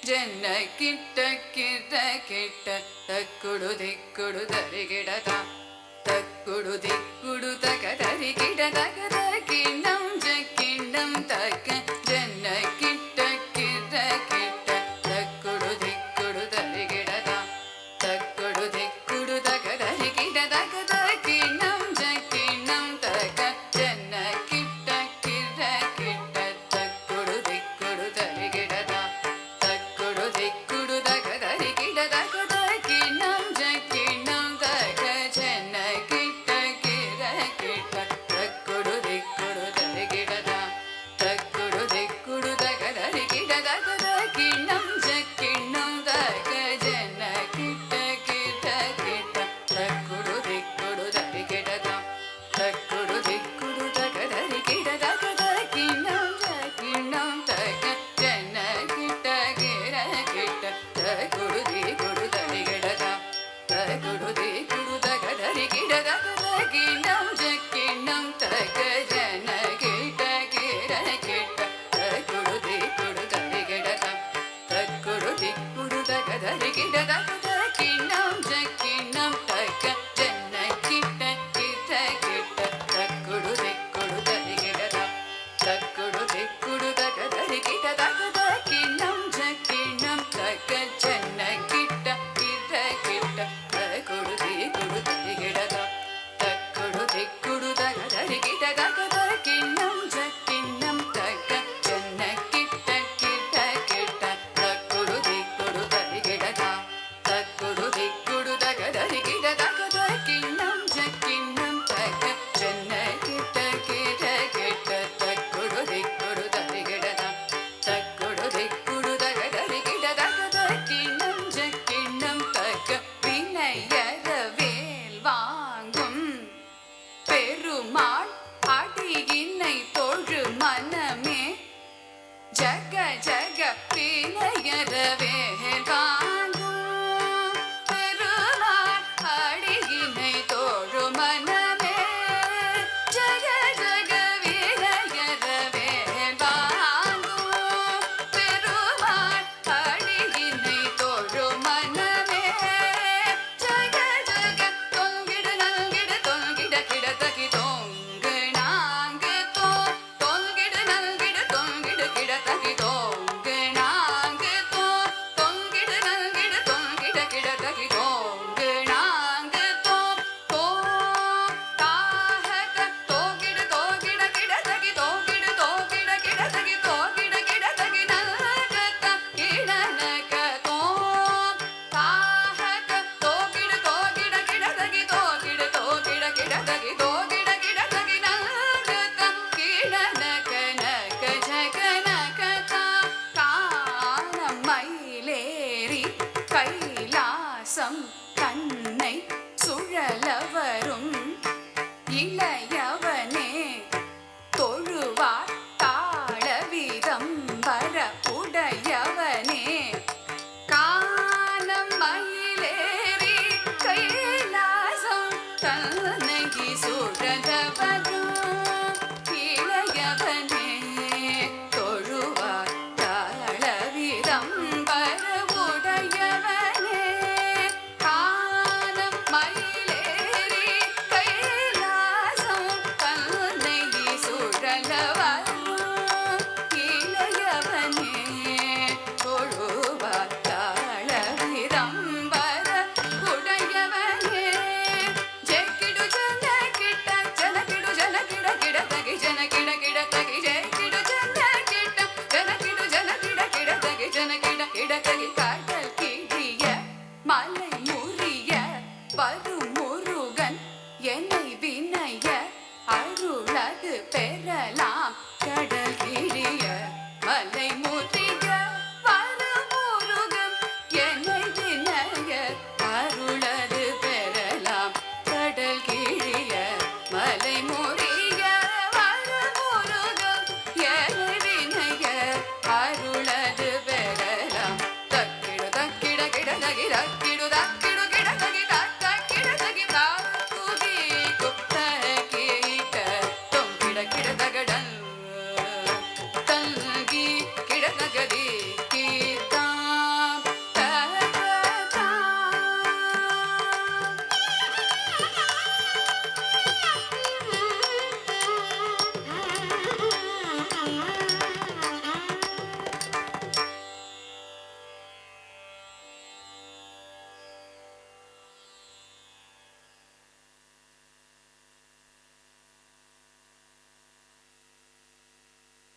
ஜென்ன கிட்ட கிட்ட கிட்ட தக்குடு திக்குடு தரிகிடத தக்குடு திக்குடு தக தரிகிடதகத கிண்ணம் ஜக்கிண்ணம் தக்க ஜென்ன கிட்ட கிட்ட கிட்ட தக்குடு திக்குடு தரிகிடத தக்குடு திக்குடு தக தரிகிடதகத கிண்ணம் ஜக்கிண்ணம் தக்க ஜென்ன கிட்ட கிட்ட கிட்ட தக்குடு திக்குடு தரிகிடத தக்குடு திக்குடு தக தரிகிடதகத கிண்ணம் ஜக்கிண்ணம் தக்க ஜென்ன கிட்ட கிட்ட கிட்ட தக்குடு திக்குடு தரிகிடத தக்குடு திக்குடு தக தரிகிடதகத கிண்ணம் ஜக்கிண்ணம் தக்க ஜென்ன கிட்ட கிட்ட கிட்ட தக்குடு திக்குடு தரிகிடத தக்குடு திக்குடு தக தரிகிடதகத கிண்ணம் ஜக்கிண்ணம் தக்க ஜென்ன கிட்ட கிட்ட கிட்ட தக்குடு திக்குடு தரிகிடத தக்குடு திக்குடு தக தரிகிடதகத கிண்ணம் ஜக்கிண்ணம் தக்க ஜென்ன கிட்ட கிட்ட கிட்ட தக்குடு திக்குடு தரிகிடத தக்குடு திக்குடு தக தரிகிடதகத கிண்ணம் ஜக்கிண்ணம் தக்க ஜென்ன கிட்ட கிட்ட கிட்ட தக்குடு திக்குடு தரிகிடத தக்குடு திக்குடு தக தரிகிடதகத கிண்ணம் ஜக்கிண்ணம் தக்க ஜென்ன கிட்ட கிட்ட கிட்ட தக்குடு திக்குடு தரிகிடத தக்குடு திக்குடு தக தரிகிடதகத கிண்ணம் ஜக்கிண்ணம் தக்க ஜென்ன கிட்ட கிட்ட கிட்ட தக்குடு திக்குடு தரிகிடத தக்குடு திக்குடு தக தரிகிடதகத கிண்ணம் ஜக்கிண்ணம் தக்க ஜென்ன கிட்ட கிட்ட கிட்ட தக்குடு திக்குடு தரிகிடத தக்குடு திக்குடு தக தரிகிடதகத கிண்ணம் ஜக்கிண்ணம் தக்க வினையற வேல் வாங்கும் பெருமாள் அடியினை தொழு மனமே ஜக ஜக வினையற வேல் வாங்கும் பெருமாள் அடியினை தொழு மனமே ஜக ஜக வினையற வேல் வாங்கும் பெருமாள் அடியினை தொழு மனமே ஜக ஜக தொங்கிடு நல்கிடு தொங்கிட கிடதகி தொங்கு நாங்கு தொங்கிடு நல்கிடு தொங்கிடு கிடதகி தொங்கு நாங்கு தொங்கிடு நல்கிடு தொங்கிட கிடதகி தொங்கு நாங்கு தாஹக தோகிடு தோகிட கிடதகி தோகிடு தோகிட கிடதகி தோகிட கிடதகி நல்கத கிடனக தாஹக தோகிடு தோகிட கிடதகி தோகிடு தோகிட கிடதகி தோகிட கிடதகி நல்கத கிடனக நக ஜக நக கானம் மயிலேறி கைலாசம் தன்னை சுழலவரும் இளையவனே தொழுவார் தாளவிதம் வர உடையவனே கானம் மயிலேறி கைலாசம் தன்னை சுழலவரும் இளையவனே தொழுவார் தாளவிதம் வர உடையவனே கானம் மயிலேறி கைலாசம் தன்னை சுழலவரும் இளையவனே தொழுவார் தாளவிதம் வர உடையவனே ஜெக்கிடு ஜன கிட்ட ஜனகிடு ஜனகிட கிடதகி ஜனகிட கிடதகி ஜெக்கிடு ஜன கிட்ட ஜனகிடு ஜனகிட கிடதகி ஜனகிட கிடதகி காதல் கிழிய மலை முறிய வரும் முருகன் என்னை வினைய அருளது பெறலாம்